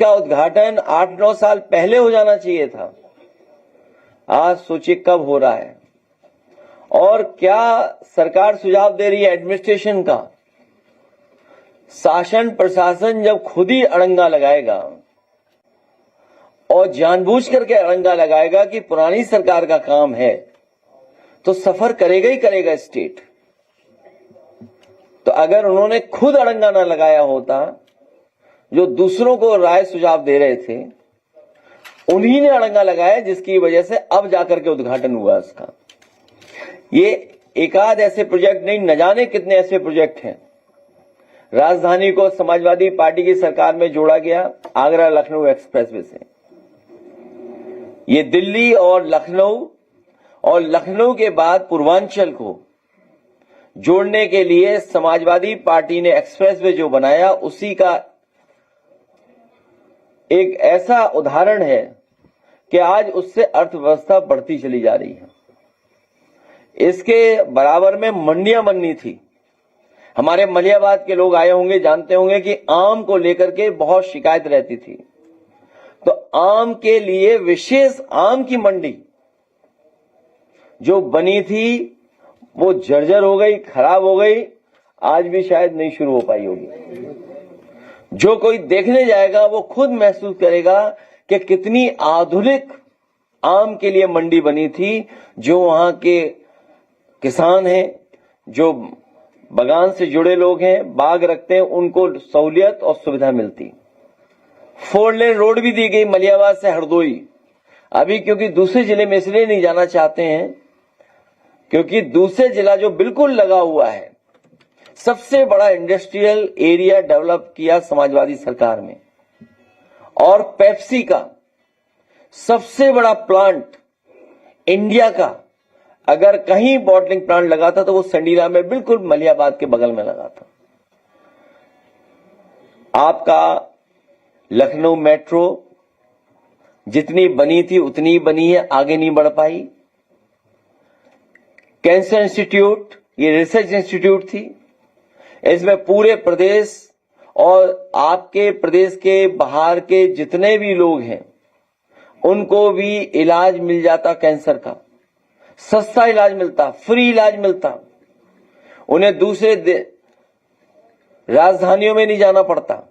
का उद्घाटन 8-9 साल पहले हो जाना चाहिए था। आज सोचिए कब हो रहा है। और क्या सरकार सुझाव दे रही है एडमिनिस्ट्रेशन का? शासन प्रशासन जब खुद ही अड़ंगा लगाएगा और जानबूझ करके अड़ंगा लगाएगा कि पुरानी सरकार का काम है, तो सफर करेगा ही करेगा स्टेट। तो अगर उन्होंने खुद अड़ंगा ना लगाया होता, जो दूसरों को राय सुझाव दे रहे थे उन्हीं ने अड़ंगा लगाया, जिसकी वजह से अब जाकर के उद्घाटन हुआ उसका। ये एकाध ऐसे प्रोजेक्ट नहीं, न जाने कितने ऐसे प्रोजेक्ट हैं। राजधानी को समाजवादी पार्टी की सरकार में जोड़ा गया आगरा लखनऊ एक्सप्रेसवे से। ये दिल्ली और लखनऊ के बाद पूर्वांचल को जोड़ने के लिए समाजवादी पार्टी ने एक्सप्रेसवे जो बनाया, उसी का एक ऐसा उदाहरण है कि आज उससे अर्थव्यवस्था बढ़ती चली जा रही है। इसके बराबर में मंडियां बननी थी। हमारे मलियाबाद के लोग आए होंगे, जानते होंगे कि आम को लेकर के बहुत शिकायत रहती थी। तो आम के लिए विशेष आम की मंडी जो बनी थी वो जर्जर हो गई, खराब हो गई, आज भी शायद नहीं शुरू हो पाई होगी। जो कोई देखने जाएगा वो खुद महसूस करेगा कि कितनी आधुनिक आम के लिए मंडी बनी थी। जो वहां के किसान हैं, जो बागान से जुड़े लोग हैं, बाग रखते हैं, उनको सहूलियत और सुविधा मिलती। 4 लेन रोड भी दी गई मलियाबाद से हरदोई। अभी क्योंकि दूसरे जिले में इसलिए नहीं जाना चाहते हैं क्योंकि दूसरे जिला जो बिल्कुल लगा हुआ है, सबसे बड़ा इंडस्ट्रियल एरिया डेवलप किया समाजवादी सरकार में। और पेप्सी का सबसे बड़ा प्लांट इंडिया का अगर कहीं बॉटलिंग प्लांट लगा था तो वो संडीला में बिल्कुल मलियाबाद के बगल में लगा था। आपका लखनऊ मेट्रो जितनी बनी थी उतनी बनी है, आगे नहीं बढ़ पाई। कैंसर इंस्टीट्यूट, ये रिसर्च इंस्टीट्यूट थी, इसमें पूरे प्रदेश और आपके प्रदेश के बाहर के जितने भी लोग हैं उनको भी इलाज मिल जाता, कैंसर का सस्ता इलाज मिलता, फ्री इलाज मिलता। उन्हें दूसरे राजधानियों में नहीं जाना पड़ता,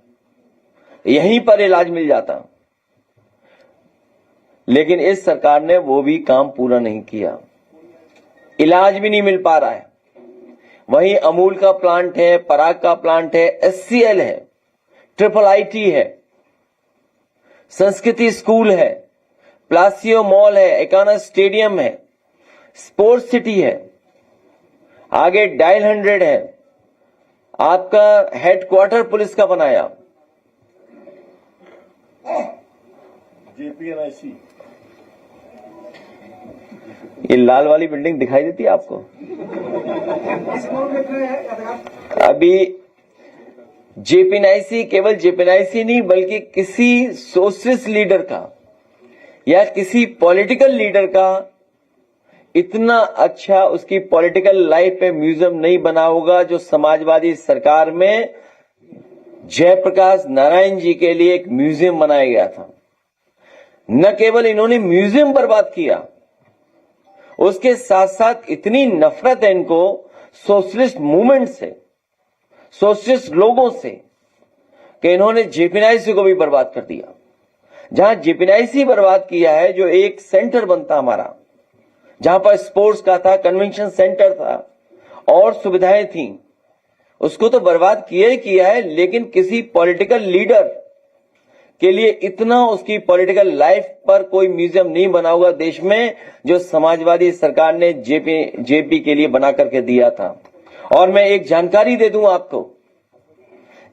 यहीं पर इलाज मिल जाता। लेकिन इस सरकार ने वो भी काम पूरा नहीं किया, इलाज भी नहीं मिल पा रहा है। वहीं अमूल का प्लांट है, पराग का प्लांट है, एचसीएल है, IIIT है, संस्कृति स्कूल है, प्लासियो मॉल है, एकाना स्टेडियम है, स्पोर्ट्स सिटी है, आगे डायल 100 है, आपका हेडक्वार्टर पुलिस का बनाया, JPNIC। ये लाल वाली बिल्डिंग दिखाई देती है आपको? अभी JPNIC केवल JPNIC नहीं बल्कि किसी सोशलिस्ट लीडर का या किसी पॉलिटिकल लीडर का इतना अच्छा उसकी पॉलिटिकल लाइफ पे म्यूजियम नहीं बना होगा जो समाजवादी सरकार में जयप्रकाश नारायण जी के लिए एक म्यूजियम बनाया गया था। न केवल इन्होंने म्यूजियम बर्बाद किया, उसके साथ साथ इतनी नफरत है इनको सोशलिस्ट मूवमेंट से, सोशलिस्ट लोगों से, कि इन्होंने JPNIC को भी बर्बाद कर दिया। जहां JPNIC बर्बाद किया है, जो एक सेंटर बनता हमारा, जहां पर स्पोर्ट्स का था, कन्वेंशन सेंटर था और सुविधाएं थी, उसको तो बर्बाद किया ही किया है। लेकिन किसी पॉलिटिकल लीडर के लिए इतना उसकी पॉलिटिकल लाइफ पर कोई म्यूजियम नहीं बना होगा देश में जो समाजवादी सरकार ने जेपी के लिए बना करके दिया था। और मैं एक जानकारी दे दूं आपको,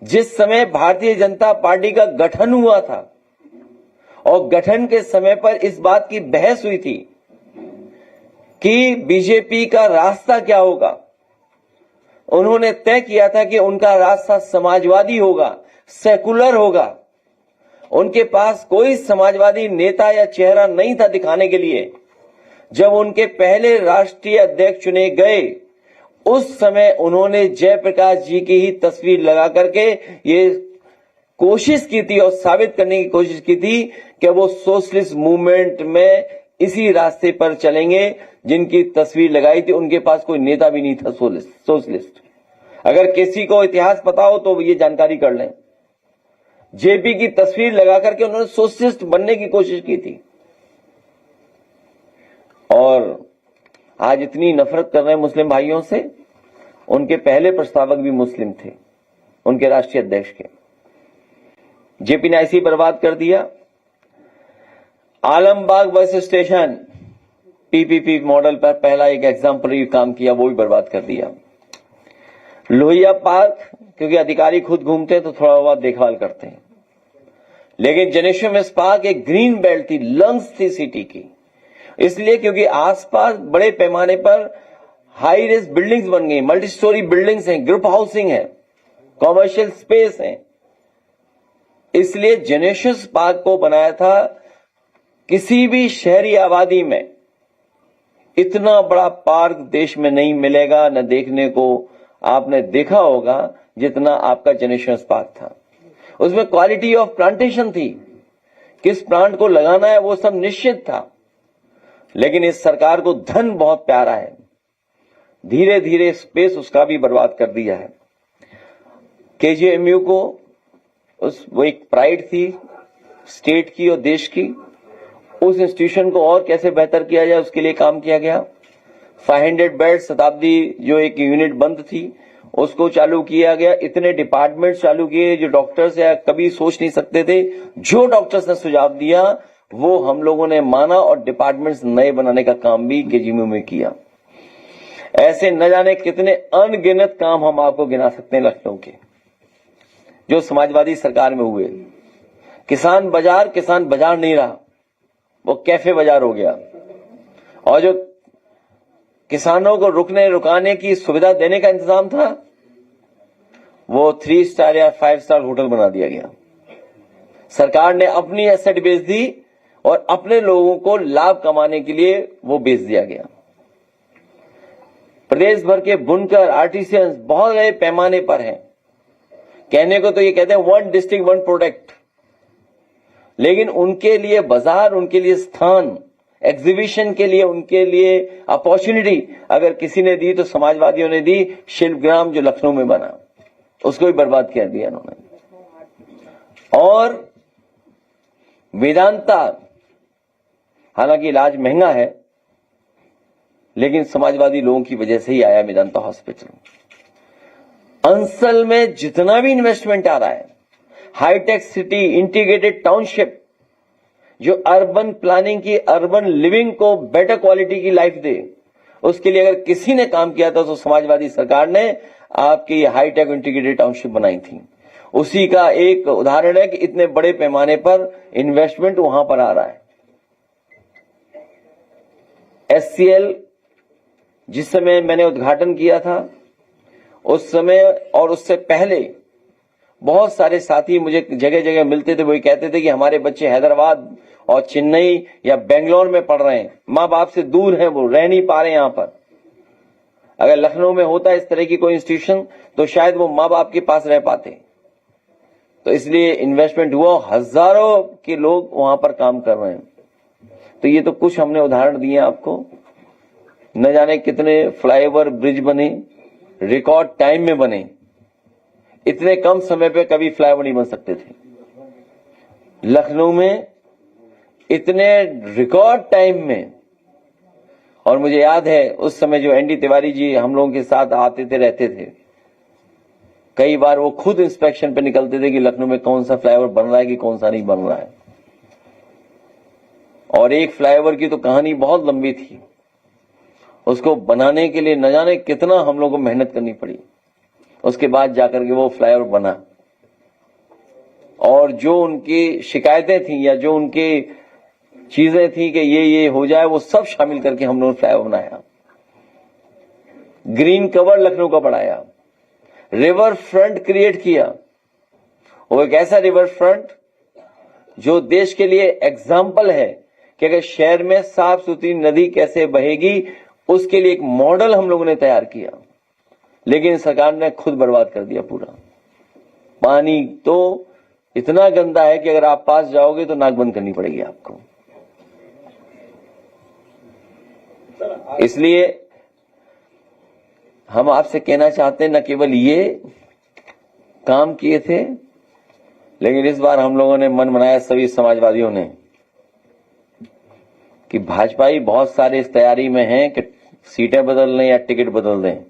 जिस समय भारतीय जनता पार्टी का गठन हुआ था और गठन के समय पर इस बात की बहस हुई थी कि बीजेपी का रास्ता क्या होगा, उन्होंने तय किया था कि उनका रास्ता समाजवादी होगा, सेकुलर होगा। उनके पास कोई समाजवादी नेता या चेहरा नहीं था दिखाने के लिए। जब उनके पहले राष्ट्रीय अध्यक्ष चुने गए, उस समय उन्होंने जयप्रकाश जी की ही तस्वीर लगा करके ये कोशिश की थी और साबित करने की कोशिश की थी कि वो सोशलिस्ट मूवमेंट में इसी रास्ते पर चलेंगे जिनकी तस्वीर लगाई थी। उनके पास कोई नेता भी नहीं था सोशलिस्ट। अगर किसी को इतिहास पता हो तो ये जानकारी कर लें। जेपी की तस्वीर लगा करके उन्होंने सोशलिस्ट बनने की कोशिश की थी। और आज इतनी नफरत कर रहे हैं मुस्लिम भाइयों से। उनके पहले प्रस्तावक भी मुस्लिम थे, उनके राष्ट्रीय अध्यक्ष के। जेपी ने ऐसे ही बर्बाद कर दिया। Alambagh bus station PPP model पर पहला एक एग्जाम्पलरी काम किया, वो भी बर्बाद कर दिया। लोहिया पार्क, क्योंकि अधिकारी खुद घूमते हैं तो थोड़ा बहुत देखभाल करते हैं, लेकिन जनेश्वर पार्क एक ग्रीन बेल्ट थी, लंग्स थी सिटी की। इसलिए क्योंकि आसपास बड़े पैमाने पर हाई रेज बिल्डिंग्स बन गई, मल्टी स्टोरी बिल्डिंग्स हैं, ग्रुप हाउसिंग है, कॉमर्शियल स्पेस है। इसलिए जनेश्वर पार्क को बनाया था। किसी भी शहरी आबादी में इतना बड़ा पार्क देश में नहीं मिलेगा, न देखने को आपने देखा होगा जितना आपका जनेश्वर पार्क था। उसमें क्वालिटी ऑफ प्लांटेशन थी, किस प्लांट को लगाना है वो सब निश्चित था। लेकिन इस सरकार को धन बहुत प्यारा है, धीरे धीरे स्पेस उसका भी बर्बाद कर दिया है। केजीएमयू को वो एक प्राइड थी स्टेट की और देश की। उस इंस्टीट्यूशन को और कैसे बेहतर किया जाए उसके लिए काम किया गया। 500 बेड शताब्दी जो एक यूनिट बंद थी उसको चालू किया गया। इतने डिपार्टमेंट चालू किए जो डॉक्टर्स या कभी सोच नहीं सकते थे। जो डॉक्टर्स ने सुझाव दिया वो हम लोगों ने माना और डिपार्टमेंट्स नए बनाने का काम भी केजीएमयू में किया। ऐसे न जाने कितने अनगिनत काम हम आपको गिना सकते हैं लखनऊ के जो समाजवादी सरकार में हुए। किसान बाजार नहीं रहा, वो कैफे बाजार हो गया। और जो किसानों को रुकाने की सुविधा देने का इंतजाम था वो 3 स्टार या 5 स्टार होटल बना दिया गया। सरकार ने अपनी एसेट बेच दी और अपने लोगों को लाभ कमाने के लिए वो बेच दिया गया। प्रदेश भर के बुनकर आर्टिसियंस बहुत बड़े पैमाने पर हैं। कहने को तो ये कहते हैं 1 डिस्ट्रिक्ट 1 प्रोडक्ट, लेकिन उनके लिए बाजार, उनके लिए स्थान, एग्जीबिशन के लिए उनके लिए अपॉर्चुनिटी अगर किसी ने दी तो समाजवादियों ने दी। शिल्पग्राम जो लखनऊ में बना उसको भी बर्बाद कर दिया उन्होंने। और वेदांता, हालांकि इलाज महंगा है लेकिन समाजवादी लोगों की वजह से ही आया वेदांता हॉस्पिटल। अंसल में जितना भी इन्वेस्टमेंट आ रहा है, हाईटेक सिटी, इंटीग्रेटेड टाउनशिप जो अर्बन प्लानिंग की, अर्बन लिविंग को बेटर क्वालिटी की लाइफ दे, उसके लिए अगर किसी ने काम किया था तो समाजवादी सरकार ने आपकी हाईटेक इंटीग्रेटेड टाउनशिप बनाई थी। उसी का एक उदाहरण है कि इतने बड़े पैमाने पर इन्वेस्टमेंट वहां पर आ रहा है। एससीएल जिस समय मैंने उद्घाटन किया था उस समय और उससे पहले बहुत सारे साथी मुझे जगह जगह मिलते थे। वो कहते थे कि हमारे बच्चे हैदराबाद और चेन्नई या बेंगलोर में पढ़ रहे हैं, माँ बाप से दूर हैं, वो रह नहीं पा रहे यहां पर। अगर लखनऊ में होता इस तरह की कोई इंस्टीट्यूशन तो शायद वो माँ बाप के पास रह पाते। तो इसलिए इन्वेस्टमेंट हुआ, हजारों के लोग वहां पर काम कर रहे हैं। तो ये तो कुछ हमने उदाहरण दिए आपको। न जाने कितने फ्लाईओवर, ब्रिज बने, रिकॉर्ड टाइम में बने। इतने कम समय पे कभी फ्लाईओवर नहीं बन सकते थे। लखनऊ में इतने रिकॉर्ड टाइम में। और मुझे याद है उस समय जो एनडी तिवारी जी हम लोगों के साथ आते थे, रहते थे, कई बार वो खुद इंस्पेक्शन पे निकलते थे कि लखनऊ में कौन सा फ्लाईओवर बन रहा है कि कौन सा नहीं बन रहा है। और एक फ्लाईओवर की तो कहानी बहुत लंबी थी। उसको बनाने के लिए न जाने कितना हम लोगों को मेहनत करनी पड़ी, उसके बाद जाकर के वो फ्लाईओवर बना। और जो उनकी शिकायतें थी या जो उनकी चीजें थी कि ये हो जाए, वो सब शामिल करके हम लोगों ने फ्लाईओवर बनाया। ग्रीन कवर लखनऊ का बढ़ाया, रिवर फ्रंट क्रिएट किया। वो एक ऐसा रिवर फ्रंट जो देश के लिए एग्जाम्पल है कि अगर शहर में साफ सुथरी नदी कैसे बहेगी, उसके लिए एक मॉडल हम लोगों ने तैयार किया। लेकिन सरकार ने खुद बर्बाद कर दिया पूरा। पानी तो इतना गंदा है कि अगर आप पास जाओगे तो नाक बंद करनी पड़ेगी आपको। इसलिए हम आपसे कहना चाहते हैं, न केवल ये काम किए थे, लेकिन इस बार हम लोगों ने मन बनाया, सभी समाजवादियों ने, कि भाजपाई बहुत सारे इस तैयारी में हैं कि सीटें बदल लें या टिकट बदल दें,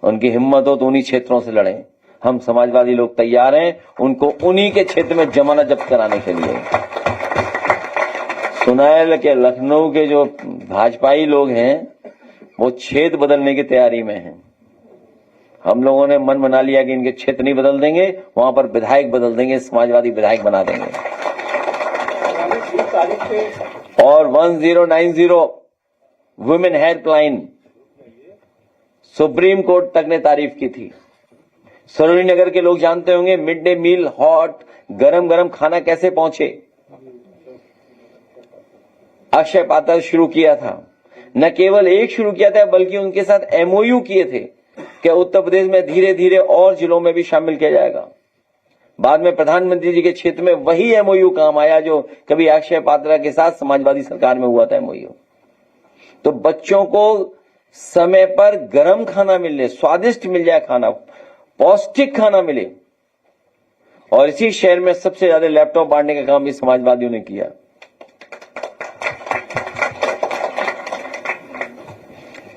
उनकी हिम्मत हो तो उन्हीं क्षेत्रों से लड़ें। हम समाजवादी लोग तैयार हैं उनको उन्हीं के क्षेत्र में जमानत जब्त कराने के लिए। सुनायल के लखनऊ के जो भाजपाई लोग हैं वो क्षेत्र बदलने की तैयारी में हैं। हम लोगों ने मन बना लिया कि इनके क्षेत्र नहीं बदल देंगे, वहां पर विधायक बदल देंगे, समाजवादी विधायक बना देंगे। और 1090 वुमेन हेल्पलाइन सुप्रीम कोर्ट तक ने तारीफ की थी। सरोजनी नगर के लोग जानते होंगे मिड डे मील हॉट गरम गरम खाना कैसे पहुंचे। अक्षय पात्र शुरू किया था, न केवल एक शुरू किया था बल्कि उनके साथ एमओयू किए थे कि उत्तर प्रदेश में धीरे धीरे और जिलों में भी शामिल किया जाएगा। बाद में प्रधानमंत्री जी के क्षेत्र में वही एमओयू काम आया जो कभी अक्षय पात्रा के साथ समाजवादी सरकार में हुआ था एमओयू। तो बच्चों को समय पर गर्म खाना मिले, स्वादिष्ट मिल जाए खाना, पौष्टिक खाना मिले। और इसी शहर में सबसे ज्यादा लैपटॉप बांटने का काम भी समाजवादियों ने किया।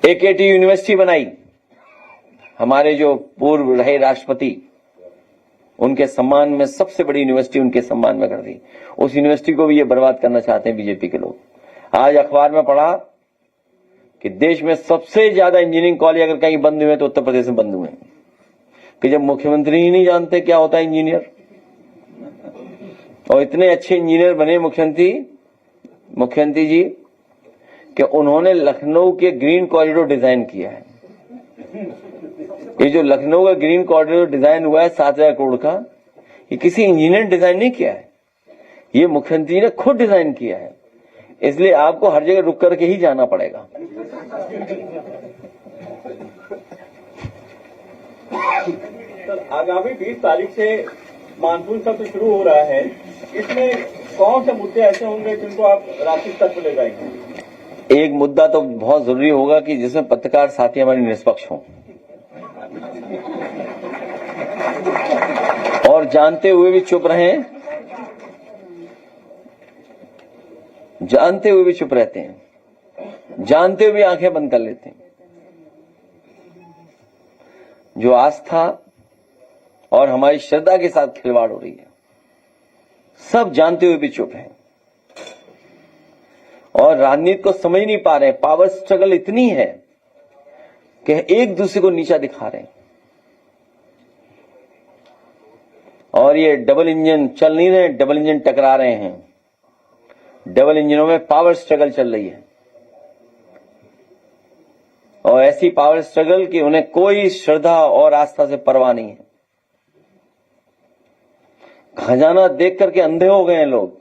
एकेटी यूनिवर्सिटी बनाई, हमारे जो पूर्व रहे राष्ट्रपति उनके सम्मान में सबसे बड़ी यूनिवर्सिटी उनके सम्मान में कर दी। उस यूनिवर्सिटी को भी ये बर्बाद करना चाहते हैं बीजेपी के लोग। आज अखबार में पढ़ा कि देश में सबसे ज्यादा इंजीनियरिंग कॉलेज अगर कहीं बंद हुए तो उत्तर प्रदेश में बंद हुए, कि जब मुख्यमंत्री ही नहीं जानते क्या होता है इंजीनियर, और इतने अच्छे इंजीनियर बने मुख्यमंत्री जी कि उन्होंने लखनऊ के ग्रीन कॉरिडोर डिजाइन किया है। ये जो लखनऊ का ग्रीन कॉरिडोर डिजाइन हुआ है 7,000 करोड़ का, ये किसी इंजीनियर ने डिजाइन नहीं किया है, ये मुख्यमंत्री ने खुद डिजाइन किया है। इसलिए आपको हर जगह रुक करके ही जाना पड़ेगा। सर, आगामी 20 तारीख से मानसून सत्र शुरू हो रहा है, इसमें कौन से मुद्दे ऐसे होंगे जिनको आप राष्ट्रीय स्तर पर ले जाएंगे? एक मुद्दा तो बहुत जरूरी होगा कि जिसमें पत्रकार साथी हमारे निष्पक्ष हों और जानते हुए भी चुप रहें, जानते हुए भी चुप रहते हैं, जानते हुए भी आंखें बंद कर लेते हैं। जो आस्था और हमारी श्रद्धा के साथ खिलवाड़ हो रही है, सब जानते हुए भी चुप हैं और राजनीति को समझ नहीं पा रहे। पावर स्ट्रगल इतनी है कि एक दूसरे को नीचा दिखा रहे हैं और ये डबल इंजन चल नहीं रहे, डबल इंजन टकरा रहे हैं। डबल इंजनों में पावर स्ट्रगल चल रही है और ऐसी पावर स्ट्रगल कि उन्हें कोई श्रद्धा और आस्था से परवाह नहीं है। खजाना देख करके अंधे हो गए हैं लोग,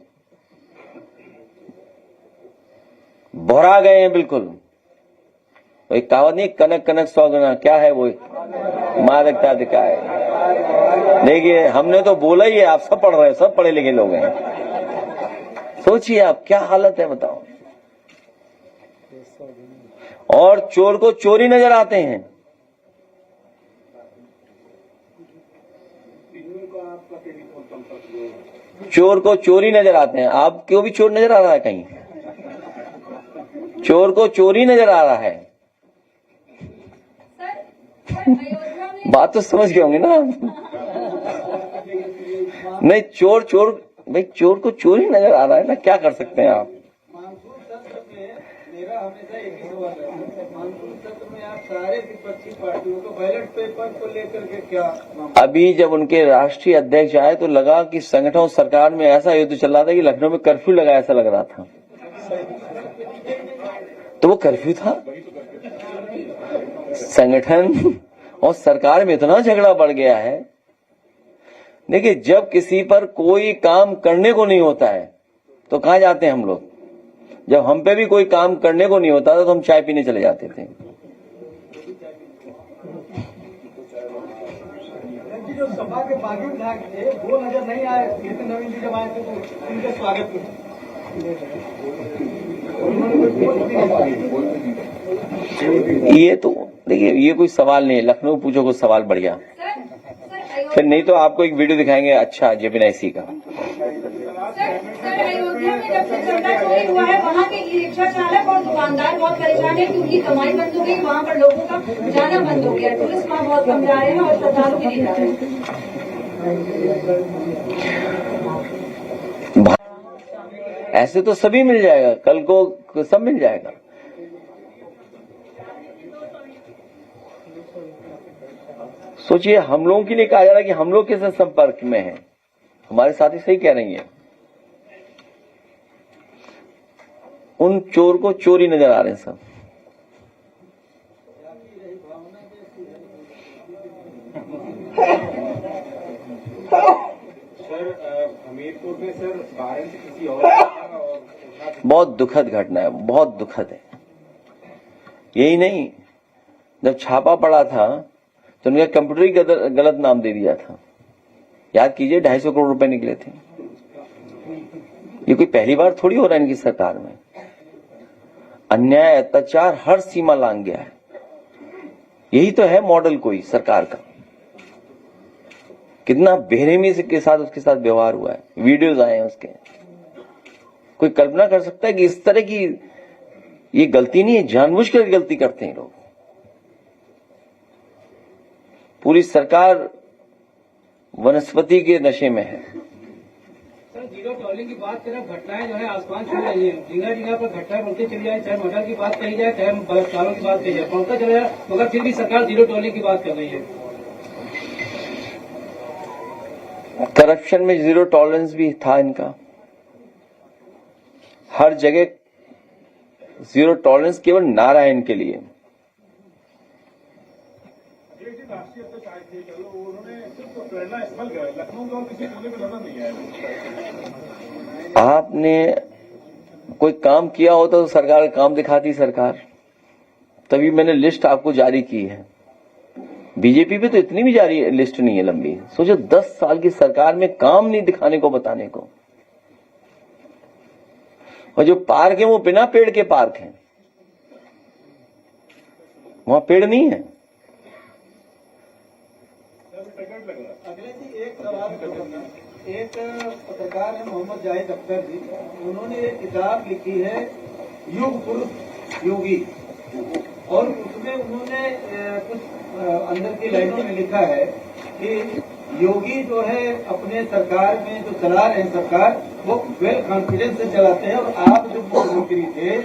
भरा गए हैं बिल्कुल। एक कहावत नहीं, कनक कनक 100 गुना, क्या है वो, मादकता दिखाए। देखिए हमने तो बोला ही है, आप सब पढ़ रहे हैं, सब पढ़े लिखे लोग हैं। सोचिए आप क्या हालत है बताओ। और चोर को चोरी नजर आते हैं। चोर को चोरी नजर आते हैं। आपको भी चोर नजर आ रहा है कहीं? चोर को चोरी नजर आ रहा है। बात तो समझ गए होंगे ना। नहीं, चोर चोर भाई, चोर को चोरी नजर आ रहा है ना, क्या कर सकते हैं आप? मेरा हमेशा एक सवाल है, मानसून सत्र में आप सारे विपक्षी पार्टियों को बैलेट पेपर को लेकर के क्या? अभी जब उनके राष्ट्रीय अध्यक्ष आए तो लगा कि संगठन और सरकार में ऐसा युद्ध चल रहा था कि लखनऊ में कर्फ्यू लगा, ऐसा लग रहा था। तो वो कर्फ्यू था। संगठन और सरकार में इतना झगड़ा बढ़ गया है। देखिए, जब किसी पर कोई काम करने को नहीं होता है तो कहां जाते हैं हम लोग? जब हम पे भी कोई काम करने को नहीं होता था तो हम चाय पीने चले जाते थे। जो सपा के बागी विधायक थे वो नजर नहीं आए। कीर्ति नवीन जी जब आए थे तो उनके स्वागत में ये तो देखिए, ये कोई सवाल नहीं है। लखनऊ पूछो कोई सवाल बढ़िया, फिर नहीं तो आपको एक वीडियो दिखाएंगे अच्छा जेपी नायसी का। सर, अयोध्या में जब से चंदा चोरी हुआ है वहाँ के ई रिक्शा चालक और दुकानदार बहुत परेशान है कि उनकी कमाई बंद हो गई, वहाँ पर लोगों का जाना बंद हो गया, टूरिस्ट वहाँ बहुत कम जा रहे हैं और श्रद्धालु भी नहीं जा रहे हैं। ऐसे तो सभी मिल जाएगा, कल को सब मिल जाएगा। सोचिए, हम लोगों के लिए कहा जा रहा है कि हम लोग किस संपर्क में हैं। हमारे साथी सही कह रही हैं, उन चोर को चोरी नजर आ रहे हैं सब। सर, हमीरपुर में सर वारंट किसी और बहुत दुखद घटना है, बहुत दुखद है। यही नहीं, जब छापा पड़ा था तो उनका कंप्यूटर ही गलत नाम दे दिया था। याद कीजिए, 250 करोड़ रुपए निकले थे। ये कोई पहली बार थोड़ी हो रहा है इनकी सरकार में। अन्याय अत्याचार हर सीमा लांघ गया है। यही तो है मॉडल कोई सरकार का। कितना बेरहमी के साथ उसके साथ व्यवहार हुआ है, वीडियोज आए हैं उसके। कोई कल्पना कर सकता है कि इस तरह की ये गलती नहीं है, जानबूझकर गलती करते हैं लोग। पूरी सरकार वनस्पति के नशे में है। सर, जीरो टॉलिंग की बात करें, घटनाएं जो है आसमान छू रही है। जगह जगह पर घटनाएं बढ़ती चली जाए, चाहे मर्डर की बात कही जाए, चाहे बलात्कारों की बात कही जाए, बढ़ता चला जाए, मगर फिर भी सरकार जीरो टॉलिंग की बात कर रही है। करप्शन में जीरो टॉलरेंस भी था इनका। हर जगह जीरो टॉलरेंस केवल नारायण के लिए। आपने कोई काम किया होता तो सरकार काम दिखाती सरकार, तभी मैंने लिस्ट आपको जारी की है। बीजेपी पे तो इतनी भी जारी लिस्ट नहीं है लंबी। सोचो, 10 साल की सरकार में काम नहीं दिखाने को, बताने को। और जो पार्क है वो बिना पेड़ के पार्क हैं, वहां पेड़ नहीं है। अगले जी एक सवाल करूंगा। एक पत्रकार है मोहम्मद जाहिद अख्तर जी, उन्होंने एक किताब लिखी है युग पुरुष योगी, और उसमें उन्होंने कुछ अंदर की लाइनों में लिखा है कि योगी जो है अपने सरकार में जो चला रहे हैं सरकार, वो वेल कॉन्फिडेंस से चलाते हैं, और आप जो मुख्यमंत्री थे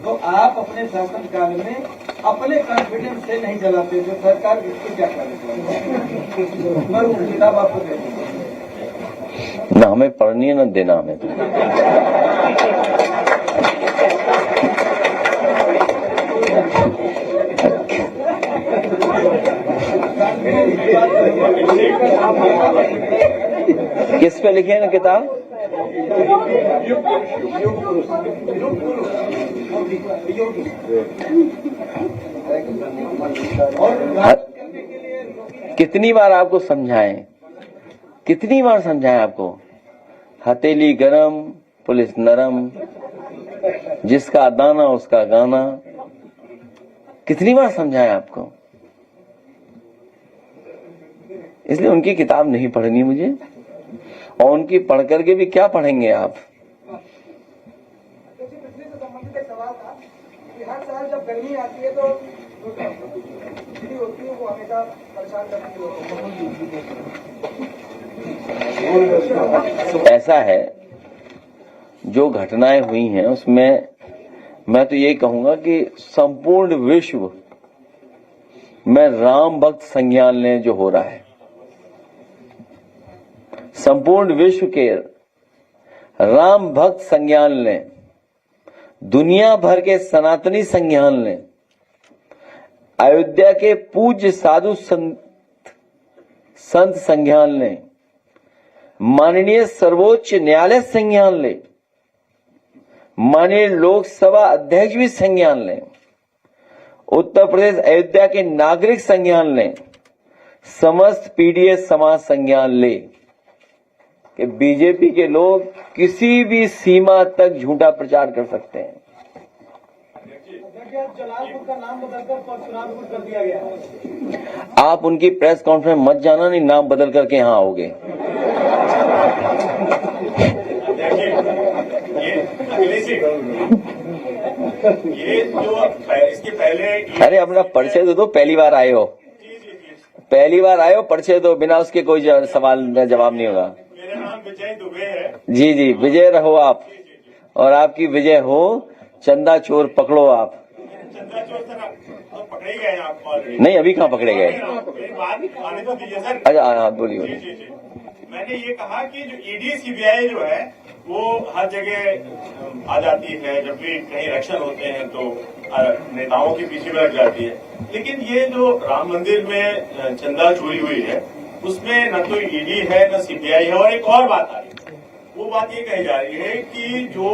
तो आप अपने शासनकाल में अपने कॉन्फिडेंस से नहीं चलाते थे सरकार। इसको क्या करें? मैं वो किताब आपको दे दूंगा। ना हमें पढ़नी है ना देना हमें। किस पे लिखे हैं ना किताब? कितनी बार आपको समझाएं, कितनी बार समझाएं आपको? हथेली गरम, पुलिस नरम, जिसका दाना उसका गाना। कितनी बार समझाएं आपको? इसलिए उनकी किताब नहीं पढ़नी मुझे, और उनकी पढ़ करके भी क्या पढ़ेंगे आप? सवाल था कि हर साल जब गर्मी आती है तो होती है वो हमेशा परेशान करती है। ऐसा है, जो घटनाएं हुई हैं उसमें मैं तो यही कहूंगा कि संपूर्ण विश्व में राम भक्त संज्ञान लें जो हो रहा है। संपूर्ण विश्व के राम भक्त संज्ञान लें, दुनिया भर के सनातनी संज्ञान लें, अयोध्या के पूज्य साधु संत संज्ञान लें, माननीय सर्वोच्च न्यायालय संज्ञान लें, माननीय लोकसभा अध्यक्ष भी संज्ञान लें, उत्तर प्रदेश अयोध्या के नागरिक संज्ञान लें, समस्त पीडीएस समाज संज्ञान ले कि बीजेपी के लोग किसी भी सीमा तक झूठा प्रचार कर सकते हैं। जलालपुर का नाम बदलकर परशुरामपुर कर दिया गया है। आप उनकी प्रेस कॉन्फ्रेंस मत जाना, नहीं नाम बदल करके यहां आओगे। ये जो इसके पहले अरे अपना परिचय दे दो, पहली बार आए हो, पहली बार आए हो, परिचय दो, बिना उसके कोई सवाल में जवाब नहीं होगा। मेरा नाम विजय दुबे है। जी जी, विजय रहो आप, और आपकी विजय हो। चंदा चोर पकड़ो आप। चंदा चोर तो पकड़े ही गए आप ऑलरेडी। नहीं, अभी कहाँ पकड़े गए? मेरी बात आने तो दीजिए सर। अच्छा हाँ बोलिए। जी। मैंने ये कहा कि जो ईडी सीबीआई जो है वो हर जगह आ जाती है, जब भी कहीं इलेक्शन होते हैं तो नेताओं के पीछे में लग जाती है। लेकिन ये जो राम मंदिर में चंदा चोरी हुई है उसमें न तो ईडी है न सीबीआई है। और एक और बात आ रही है, वो बात ये कही जा रही है कि जो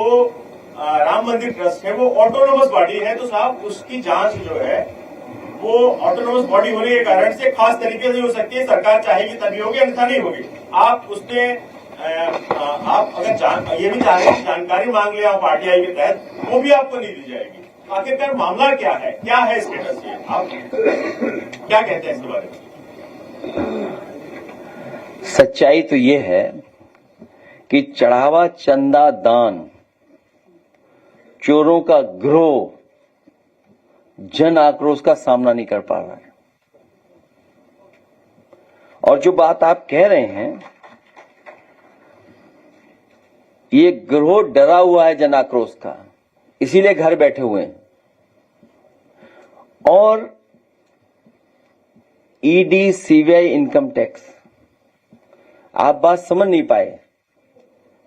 राम मंदिर ट्रस्ट है वो ऑटोनोमस बॉडी है, तो साहब उसकी जांच जो है वो ऑटोनोमस बॉडी होने के कारण से खास तरीके से हो सकती है। सरकार चाहेगी तभी होगी, अन्यथा नहीं होगी। आप उसमें आप अगर ये भी चाहें जानकारी मांग ले आप आरटीआई के तहत, वो भी आपको नहीं दी जाएगी। आखिरकार मामला क्या है स्टेटस ये, आप क्या कहते हैं इसके बारे में? सच्चाई तो ये है कि चढ़ावा, चंदा, दान, चोरों का गिरोह जन आक्रोश का सामना नहीं कर पा रहा है। और जो बात आप कह रहे हैं, ये गिरोह डरा हुआ है जन आक्रोश का, इसीलिए घर बैठे हुए हैं। और ईडी, सीबीआई, इनकम टैक्स, आप बात समझ नहीं पाए।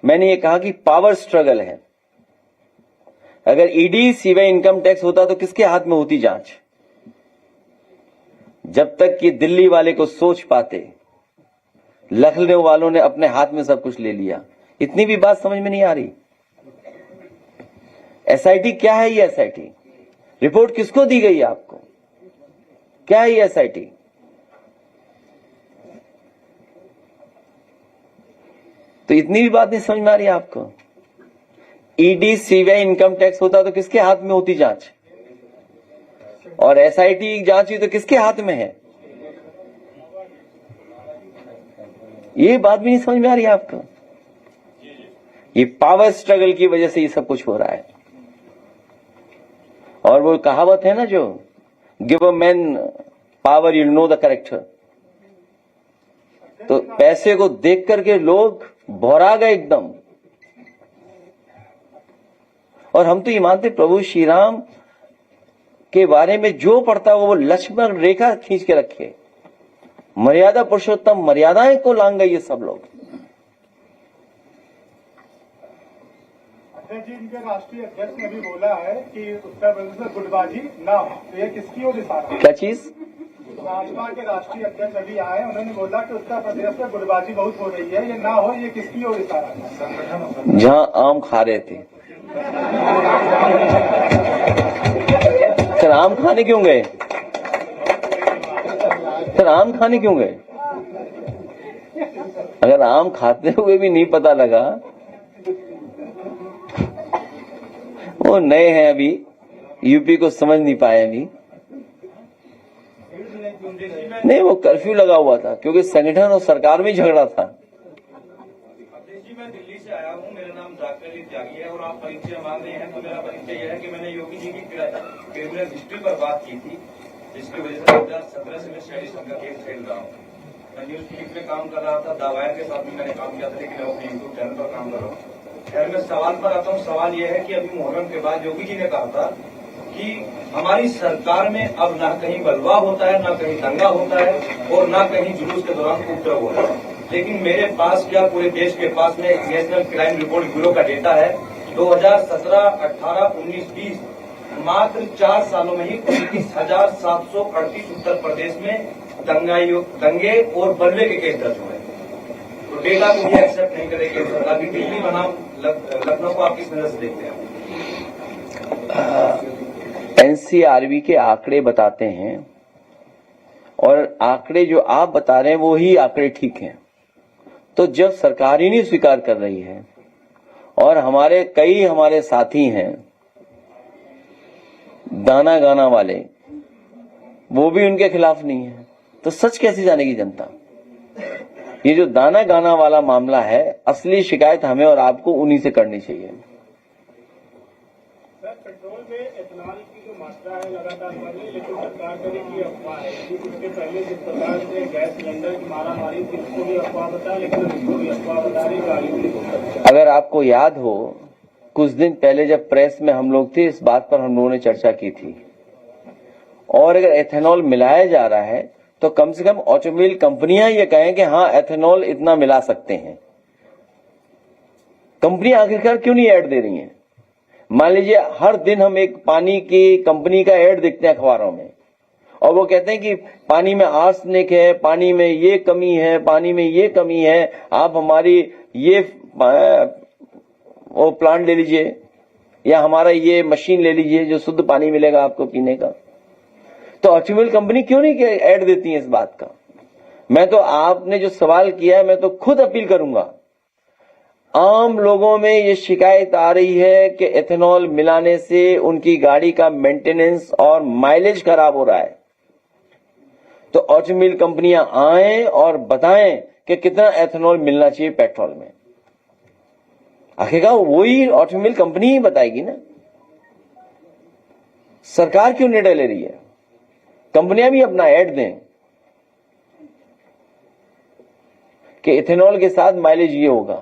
मैंने ये कहा कि पावर स्ट्रगल है। अगर ईडी, सीबीआई, इनकम टैक्स होता तो किसके हाथ में होती जांच? जब तक कि दिल्ली वाले को सोच पाते, लखनऊ वालों ने अपने हाथ में सब कुछ ले लिया। इतनी भी बात समझ में नहीं आ रही। एसआईटी क्या है? ये एसआईटी रिपोर्ट किसको दी गई है आपको? क्या है ये एसआईटी? तो इतनी भी बात नहीं समझ में आ रही है आपको? ईडी, सीबीआई, इनकम टैक्स होता तो किसके हाथ में होती जांच? और एसआईटी जांच हुई तो किसके हाथ में है? ये बात भी नहीं समझ में आ रही है आपको? ये पावर स्ट्रगल की वजह से ये सब कुछ हो रहा है। और वो कहावत है ना, जो give a man power you know the character. तो पैसे को देख करके लोग भौरा गए एकदम। और हम तो ये मानते प्रभु श्री राम के बारे में जो पढ़ता है वो लक्ष्मण रेखा खींच के रखे। मर्यादा पुरुषोत्तम, मर्यादाएं को लांग गए ये सब लोग। अध्यक्ष जी, इनके राष्ट्रीय अध्यक्ष ने भी बोला है कि उत्तर प्रदेश में गुटबाजी ना हो, तो ये किसकी ओर इशारा है? क्या चीज? भाजपा के राष्ट्रीय अध्यक्ष अभी आए, उन्होंने बोला कि उत्तर प्रदेश में गुटबाजी बहुत हो रही है, ये ना हो, ये किसकी ओर इशारा है? जहां आम खा रहे थे। फिर आम खाने क्यों गए? अगर आम खाते हुए भी नहीं पता लगा, वो नए हैं अभी, यूपी को समझ नहीं पाए अभी। नहीं, वो कर्फ्यू लगा हुआ था क्योंकि संगठन और सरकार में झगड़ा था। जी, मैं दिल्ली से आया हूँ, मेरा नाम जाकिर अली त्यागी है और आप परिचय मांग रहे हैं, तो मेरा परिचय यह है कि मैंने योगी जी की क्रिमिनल हिस्ट्री पर बात की थी, जिसकी वजह से 2017 से मैं शहरी का केस खेल रहा हूँ। मैं न्यूज क्लिक में काम कर रहा था, दावायर के साथ भी मैंने काम किया था, लेकिन मैं अपने यूट्यूब चैनल पर काम कर रहा हूँ। खैर, मैं सवाल पर आता हूँ। सवाल यह है कि अभी मुहर्रम के बाद योगी जी ने कहा था कि हमारी सरकार में अब न कहीं बलवा होता है, न कहीं दंगा होता है और न कहीं जुलूस के दौरान उपद्रव होता है। लेकिन मेरे पास क्या पूरे देश के पास में नेशनल क्राइम रिपोर्ट ब्यूरो का डेटा है, 2017, 18, 19, 20 मात्र 4 सालों में ही 29,738 उत्तर प्रदेश में दंगे और बलवे के केस दर्ज हुए। तो डेटा को भी एक्सेप्ट नहीं करेंगे सरकार की। दिल्ली बनाम लखनऊ को आप किस नजर से देखते हैं? एनसीआरबी के आंकड़े बताते हैं, और अगर आंकड़े जो आप बता रहे हैं वो ही आंकड़े ठीक हैं, तो जब सरकार ही नहीं स्वीकार कर रही है और हमारे साथी हैं दाना गाना वाले, वो भी उनके खिलाफ नहीं है, तो सच कैसे जानेगी जनता? ये जो दाना गाना वाला मामला है, असली शिकायत हमें और आपको उन्हीं से करनी चाहिए। सर, पेट्रोल में एथेनॉल की जो मात्रा है लगातार बढ़ रही है, लेकिन सरकार करे की अफवाह है कि इसके पहले जिस प्रकार से गैस सिलेंडर की मारामारी थी उसको भी अफवाह बता, लेकिन उसको भी अफवाह बता रही गाड़ी। अगर आपको याद हो, कुछ दिन पहले जब प्रेस में हम लोग थे, इस बात पर हम लोगों ने चर्चा की थी, और अगर एथेनॉल मिलाया जा रहा है तो कम से कम ऑटोमोबाइल कंपनियां ये कहें कि हाँ एथेनॉल इतना मिला सकते हैं। कंपनियां आखिरकार क्यों नहीं ऐड दे रही हैं? मान लीजिए हर दिन हम एक पानी की कंपनी का ऐड देखते हैं अखबारों में, और वो कहते हैं कि पानी में आर्सेनिक है, पानी में ये कमी है, पानी में ये कमी है, आप हमारी ये वो प्लांट ले लीजिए या हमारा ये मशीन ले लीजिए जो शुद्ध पानी मिलेगा आपको पीने का। तो ऑटोमोबाइल कंपनी क्यों नहीं ऐड देती है इस बात का? मैं तो आपने जो सवाल किया है, मैं तो खुद अपील करूंगा। आम लोगों में ये शिकायत आ रही है कि एथेनॉल मिलाने से उनकी गाड़ी का मेंटेनेंस और माइलेज खराब हो रहा है। तो ऑटोमोबाइल कंपनियां आएं और बताएं कि कितना एथेनॉल मिलना चाहिए पेट्रोल में। आखिरकार वही ऑटोमोबाइल कंपनी ही बताएगी ना। सरकार क्यों निर्णय ले रही है? कंपनियां भी अपना ऐड दें कि इथेनॉल के साथ माइलेज ये होगा।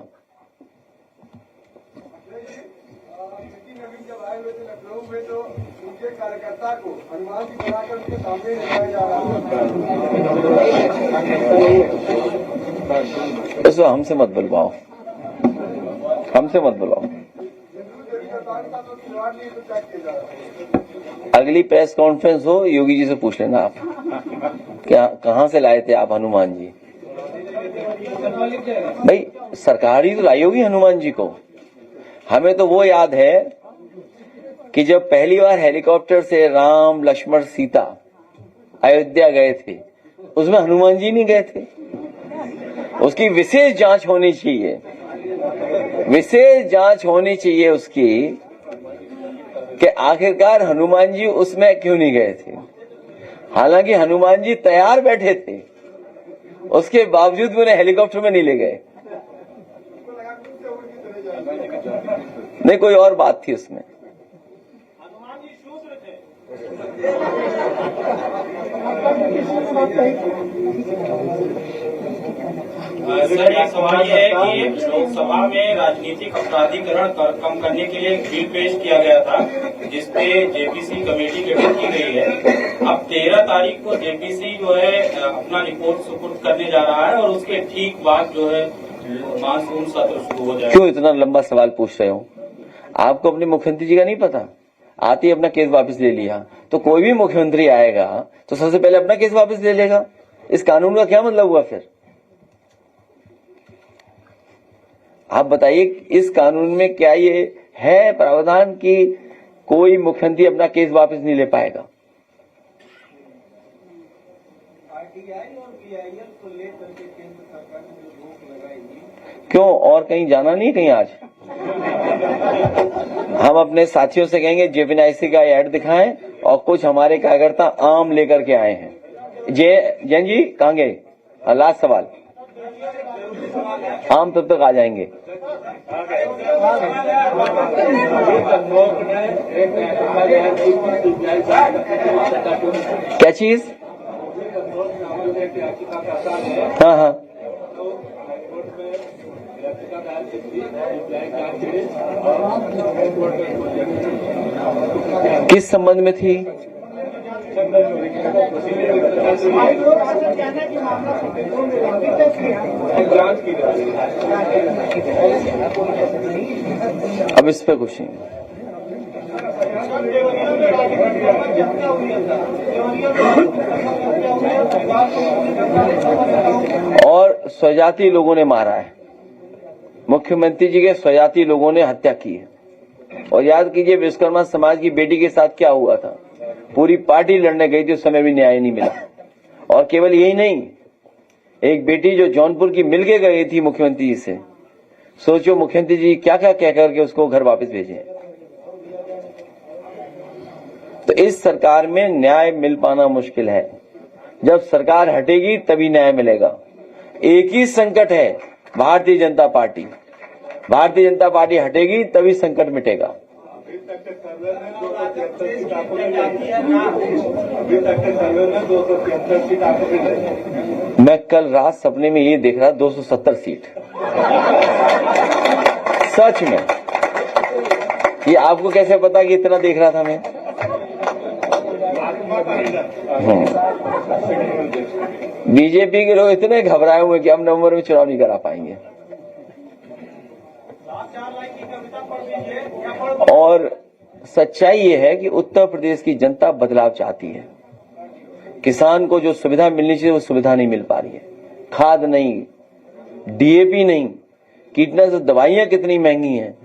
जब आए हुए थे लखनऊ में तो उनके कार्यकर्ता को हनुमान जी बनाकर उनके सामने लगाया जा रहा है। इसको हमसे मत बुलवाओ, हमसे मत बुलवाओ। अगली प्रेस कॉन्फ्रेंस हो, योगी जी से पूछ लेना आप क्या कहां से लाए थे आप हनुमान जी। भाई सरकार ही तो लाई होगी हनुमान जी को। हमें तो वो याद है कि जब पहली बार हेलीकॉप्टर से राम लक्ष्मण सीता अयोध्या गए थे, उसमें हनुमान जी नहीं गए थे। उसकी विशेष जांच होनी चाहिए, विशेष जांच होनी चाहिए उसकी कि आखिरकार हनुमान जी उसमें क्यों नहीं गए थे। हालांकि हनुमान जी तैयार बैठे थे, उसके बावजूद उन्हें हेलीकॉप्टर में नहीं ले गए। नहीं, कोई और बात थी उसमें। हनुमान जी शूद्र थे। सर, एक सवाल ये है कि लोकसभा में राजनीतिक अपराधीकरण कम करने के लिए एक बिल पेश किया गया था, जिसपे जेपीसी कमेटी गठित की गई है। अब 13 तारीख को जेपीसी जो है अपना रिपोर्ट सुपुर्द करने जा रहा है और उसके ठीक बाद जो है मानसून सत्र शुरू हो जाएगा। क्यों इतना लंबा सवाल पूछ रहे हो? आपको अपने मुख्यमंत्री जी का नहीं पता? आते ही अपना केस वापस ले लिया। तो कोई भी मुख्यमंत्री आएगा तो सबसे पहले अपना केस वापस ले लेगा। इस कानून का क्या मतलब हुआ फिर? आप बताइए, इस कानून में क्या ये है प्रावधान कि कोई मुख्यमंत्री अपना केस वापस नहीं ले पाएगा? आरटीआई और बीआईएल को लेकर के केंद्र सरकार ने जो रोक लगाई, क्यों? और कहीं जाना नहीं? कहीं आज हम अपने साथियों से कहेंगे जेपीएनआईसी का ऐड दिखाएं और कुछ हमारे कार्यकर्ता आम लेकर के आए हैं। जैन जी कहां गए? लास्ट सवाल। आम तब तक आ जाएंगे। क्या चीज? हाँ हाँ, किस संबंध में थी? अब इस पे कुछ नहीं। और स्वजाति लोगों ने मारा है, मुख्यमंत्री जी के स्वजाति लोगों ने हत्या की है। और याद कीजिए विश्वकर्मा समाज की बेटी के साथ क्या हुआ था। पूरी पार्टी लड़ने गई थी, उस समय भी न्याय नहीं मिला। और केवल यही नहीं, एक बेटी जो जौनपुर की मिलके गई थी मुख्यमंत्री जी से, सोचो मुख्यमंत्री जी क्या क्या कह करके उसको घर वापस भेजे। तो इस सरकार में न्याय मिल पाना मुश्किल है। जब सरकार हटेगी तभी न्याय मिलेगा। एक ही संकट है, भारतीय जनता पार्टी। भारतीय जनता पार्टी हटेगी तभी संकट मिटेगा। अभी तक के सर्वे में 273 सीट आपको मिल जाती है ना? अभी तक के सर्वे में 273 सीट आपको मिल रही है। मैं कल रात सपने में ये देख रहा 270 सीट। सच में। ये आपको कैसे पता कि इतना देख रहा था मैं? बीजेपी के लोग इतने घबराए हुए कि हम नवंबर में चुनाव नहीं करा पाएंगे। और सच्चाई ये है कि उत्तर प्रदेश की जनता बदलाव चाहती है। किसान को जो सुविधा मिलनी चाहिए वो सुविधा नहीं मिल पा रही है। खाद नहीं, डीएपी नहीं, कीटनाशक दवाइयां कितनी महंगी हैं,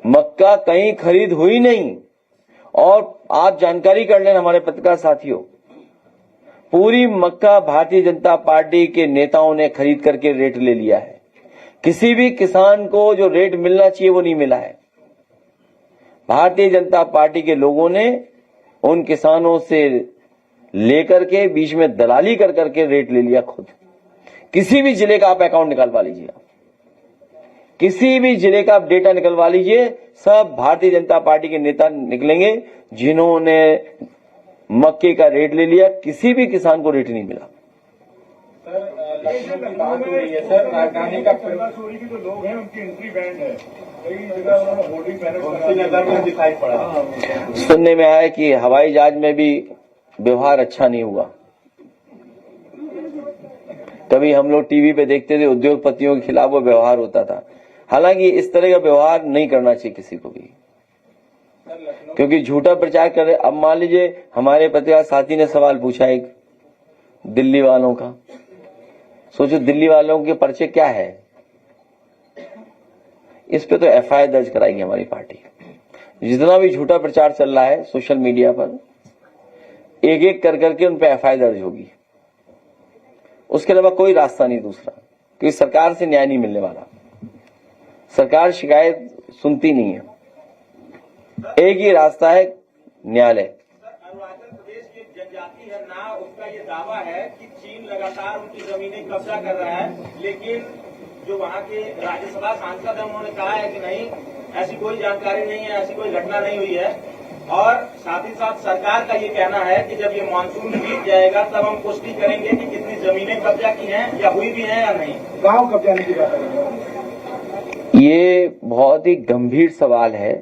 मक्का कहीं खरीद हुई नहीं। और आप जानकारी कर लेना हमारे पत्रकार साथियों, पूरी मक्का भारतीय जनता पार्टी के नेताओं ने खरीद करके रेट ले लिया है। किसी भी किसान को जो रेट मिलना चाहिए वो नहीं मिला है। भारतीय जनता पार्टी के लोगों ने उन किसानों से लेकर के बीच में दलाली कर करके रेट ले लिया खुद। किसी भी जिले का आप अकाउंट निकलवा लीजिए, किसी भी जिले का आप डेटा निकलवा लीजिए, सब भारतीय जनता पार्टी के नेता निकलेंगे जिन्होंने मक्के का रेट ले लिया। किसी भी किसान को रेट नहीं मिला। लखनऊ की बात हो रही है सर, राजधानी का चोरी के जो लोग हैं उनकी एंट्री बैंड है, कई जगह उन्होंने होर्डिंग बैनर नजर में दिखाई पड़ा। सुनने में आया कि हवाई जहाज में भी व्यवहार अच्छा नहीं हुआ। कभी हम लोग टीवी पे देखते थे उद्योगपतियों के खिलाफ वो व्यवहार होता था। हालांकि इस तरह का व्यवहार नहीं करना चाहिए किसी को भी, क्योंकि झूठा प्रचार कर रहे। अब मान लीजिए हमारे पत्रकार साथी ने सवाल पूछा एक दिल्ली वालों का, सोचो दिल्ली वालों के पर्चे क्या है, इस पे तो एफआईआर दर्ज कराएगी हमारी पार्टी। जितना भी झूठा प्रचार चल रहा है सोशल मीडिया पर, एक एक कर करके उन पे एफआईआर दर्ज होगी। उसके अलावा कोई रास्ता नहीं दूसरा, क्योंकि सरकार से न्याय नहीं मिलने वाला। सरकार शिकायत सुनती नहीं है, एक ही रास्ता है, न्यायालय। अरुणाचल प्रदेश की जनजाति है ना, उसका ये दावा है कि चीन लगातार उनकी जमीनें कब्जा कर रहा है, लेकिन जो वहाँ के राज्यसभा सांसद हैं उन्होंने कहा है कि नहीं, ऐसी कोई जानकारी नहीं है, ऐसी कोई घटना नहीं हुई है। और साथ ही साथ सरकार का ये कहना है कि जब ये मानसून बीत जाएगा तब हम पुष्टि करेंगे कि कितनी जमीनें कब्जा की हैं या हुई भी हैं या नहीं। गांव कब्जा नहीं किया। ये बहुत ही गंभीर सवाल है।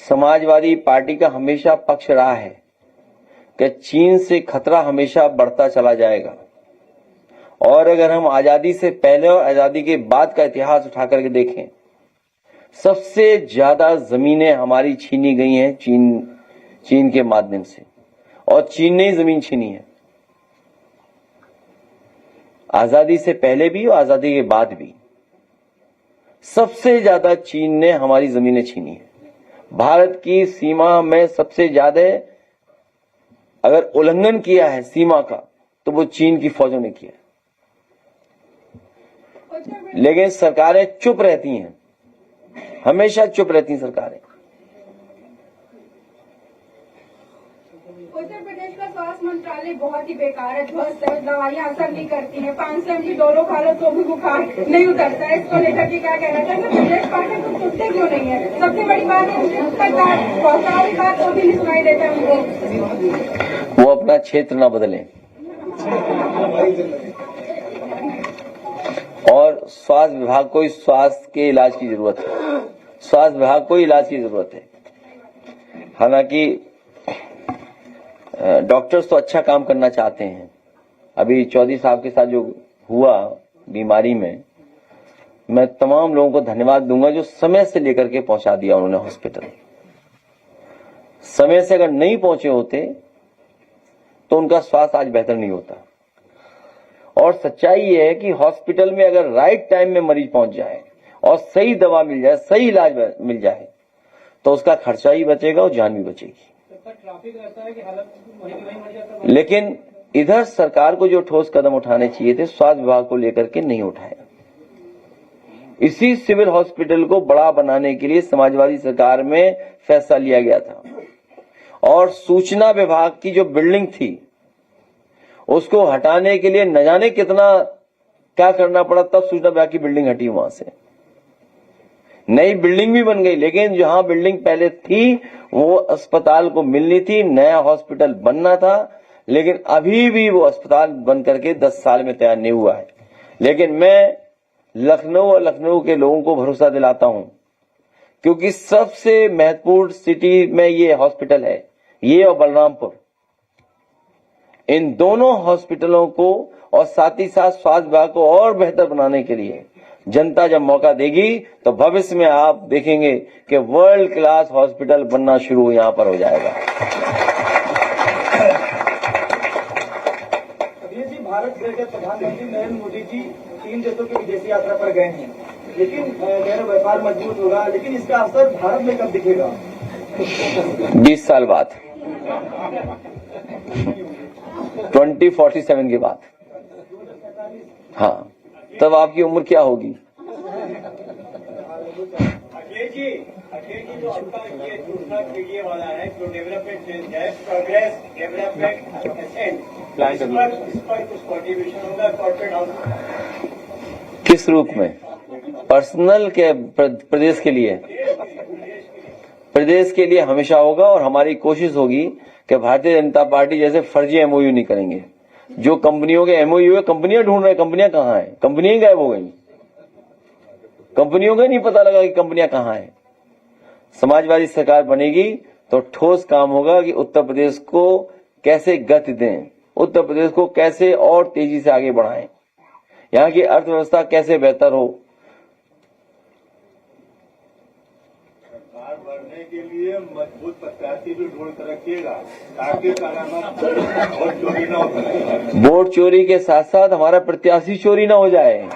समाजवादी पार्टी का हमेशा पक्ष रहा है कि चीन से खतरा हमेशा बढ़ता चला जाएगा। और अगर हम आजादी से पहले और आजादी के बाद का इतिहास उठा करके देखें, सबसे ज्यादा जमीनें हमारी छीनी गई हैं चीन के माध्यम से, और चीन ने ही जमीन छीनी है, आजादी से पहले भी और आजादी के बाद भी। सबसे ज्यादा चीन ने हमारी जमीनें छीनी है। भारत की सीमा में सबसे ज्यादा अगर उल्लंघन किया है सीमा का तो वो चीन की फौजों ने किया। लेकिन सरकारें चुप रहती हैं, हमेशा चुप रहती हैं सरकारें। उत्तर प्रदेश का स्वास्थ्य मंत्रालय बहुत ही बेकार है। ध्वस्त है, दवाइयां असर नहीं करती है। 500 mg डोलो खा लो तो भी बुखार नहीं उतरता है। इसको लेकर के क्या कहना चाहिए? प्रदेश पार्टी को सुनते क्यों नहीं है? सबसे बड़ी बात है सरकार पहुंचाओ की बात वो भी नहीं सुनाई देता हमको। वो अपना क्षेत्र ना बदलें। और स्वास्थ्य विभाग को स्वास्थ्य के इलाज की जरूरत है, स्वास्थ्य विभाग को इलाज की जरूरत है। हालांकि डॉक्टर्स तो अच्छा काम करना चाहते हैं। अभी चौधरी साहब के साथ जो हुआ बीमारी में, मैं तमाम लोगों को धन्यवाद दूंगा जो समय से लेकर के पहुंचा दिया उन्होंने हॉस्पिटल। समय से अगर नहीं पहुंचे होते तो उनका स्वास्थ्य आज बेहतर नहीं होता। और सच्चाई ये है कि हॉस्पिटल में अगर राइट टाइम में मरीज पहुंच जाए और सही दवा मिल जाए, सही इलाज मिल जाए, तो उसका खर्चा ही बचेगा और जान भी बचेगी। ट्रैफिक रहता है कि हालत वहीं मर जाता है। लेकिन इधर सरकार को जो ठोस कदम उठाने चाहिए थे स्वास्थ्य विभाग को लेकर के नहीं उठाए। इसी सिविल हॉस्पिटल को बड़ा बनाने के लिए समाजवादी सरकार में फैसला लिया गया था और सूचना विभाग की जो बिल्डिंग थी उसको हटाने के लिए न जाने कितना क्या करना पड़ा, तब सूचना विभाग की बिल्डिंग हटी वहां से। नई बिल्डिंग भी बन गई, लेकिन जहां बिल्डिंग पहले थी वो अस्पताल को मिलनी थी, नया हॉस्पिटल बनना था, लेकिन अभी भी वो अस्पताल बन करके 10 साल में तैयार नहीं हुआ है। लेकिन मैं लखनऊ और लखनऊ के लोगों को भरोसा दिलाता हूं, क्योंकि सबसे महत्वपूर्ण सिटी में ये हॉस्पिटल है, ये और बलरामपुर। इन दोनों हॉस्पिटलों को और साथ ही साथ स्वास्थ्य विभाग को और बेहतर बनाने के लिए जनता जब मौका देगी तो भविष्य में आप देखेंगे कि वर्ल्ड क्लास हॉस्पिटल बनना शुरू यहां पर हो जाएगा। जी, भारत के प्रधानमंत्री नरेंद्र मोदी जी 3 देशों की विदेशी यात्रा पर गए हैं, लेकिन मेरा व्यापार मजबूत होगा, लेकिन इसका असर भारत में कब दिखेगा? 20 साल बाद, 2047 के बाद। हाँ, तब आपकी उम्र क्या होगी? अखिलेश जी जो आपका ये दूसरा पीडीए वाला है जो डेवलपमेंट है, प्रोग्रेस डेवलपमेंट एसेंट, इस पर कुछ कॉन्ट्रीब्यूशन होगा कॉर्पोरेट हाउस? किस रूप में? पर्सनल के प्रदेश के लिए? प्रदेश के लिए हमेशा होगा और हमारी कोशिश होगी कि भारतीय जनता पार्टी जैसे फर्जी एमओयू नहीं करेंगे। जो कंपनियों के एमओयू है, कंपनियां ढूंढ रहे, कंपनियां कहां हैं? कंपनियां ही गायब हो गई, कंपनियों का नहीं पता लगा कि कंपनियां कहां हैं। समाजवादी सरकार बनेगी तो ठोस काम होगा कि उत्तर प्रदेश को कैसे गति दें, उत्तर प्रदेश को कैसे और तेजी से आगे बढ़ाएं, यहाँ की अर्थव्यवस्था कैसे बेहतर हो। सरकार बढ़ने के लिए मजबूत प्रत्याशी भी ढूंढ कर रखिएगा ताकि वोट चोरी न हो सके। वोट चोरी के साथ साथ हमारा प्रत्याशी चोरी न हो जाए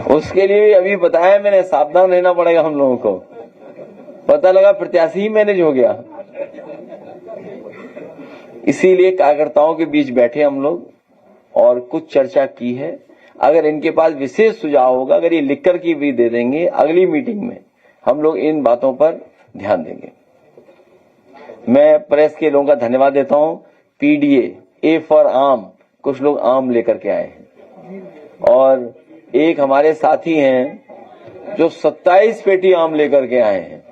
उसके लिए अभी बताया मैंने, सावधान रहना पड़ेगा हम लोगों को। पता लगा प्रत्याशी ही मैनेज हो गया। इसीलिए कार्यकर्ताओं के बीच बैठे हम लोग और कुछ चर्चा की है। अगर इनके पास विशेष सुझाव होगा, अगर ये लिखकर की भी दे देंगे, अगली मीटिंग में हम लोग इन बातों पर ध्यान देंगे। मैं प्रेस के लोगों का धन्यवाद देता हूं। पीडीए, ए फॉर आम, कुछ लोग आम लेकर के आए हैं और एक हमारे साथी हैं जो 27 पेटी आम लेकर के आए हैं।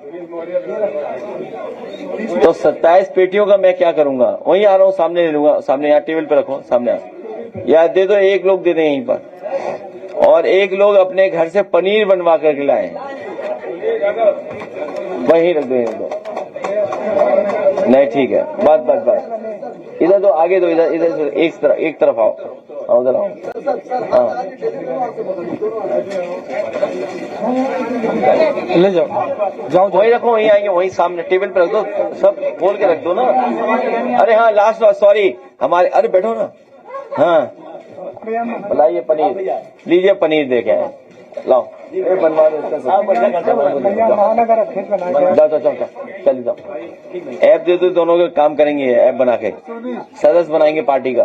तो 27 पेटियों का मैं क्या करूंगा? वहीं आ रहा हूं, सामने ले लूंगा, सामने यहाँ टेबल पे रखो, सामने आ, या दे दो, एक लोग दे दें यहीं पर, और एक लोग अपने घर से पनीर बनवा करके लाए, वहीं रख दो। नहीं ठीक है, बस इधर दो, आगे दो, इधर एक तरफ आओ, उधर आओ। हाँ ले जाओ, वहीं रखो, वहीं आएंगे, वहीं सामने टेबल पे रख दो, सब खोल के रख दो ना। अरे हाँ, लास्ट सॉरी हमारे, अरे बैठो ना। हाँ लाइए पनीर, लीजिए पनीर देखे हैं, लाओ बनवा दो, चल जाओ। ऐप दे दो, दोनों के काम करेंगे, ऐप बना के सदस्य बनाएंगे पार्टी का।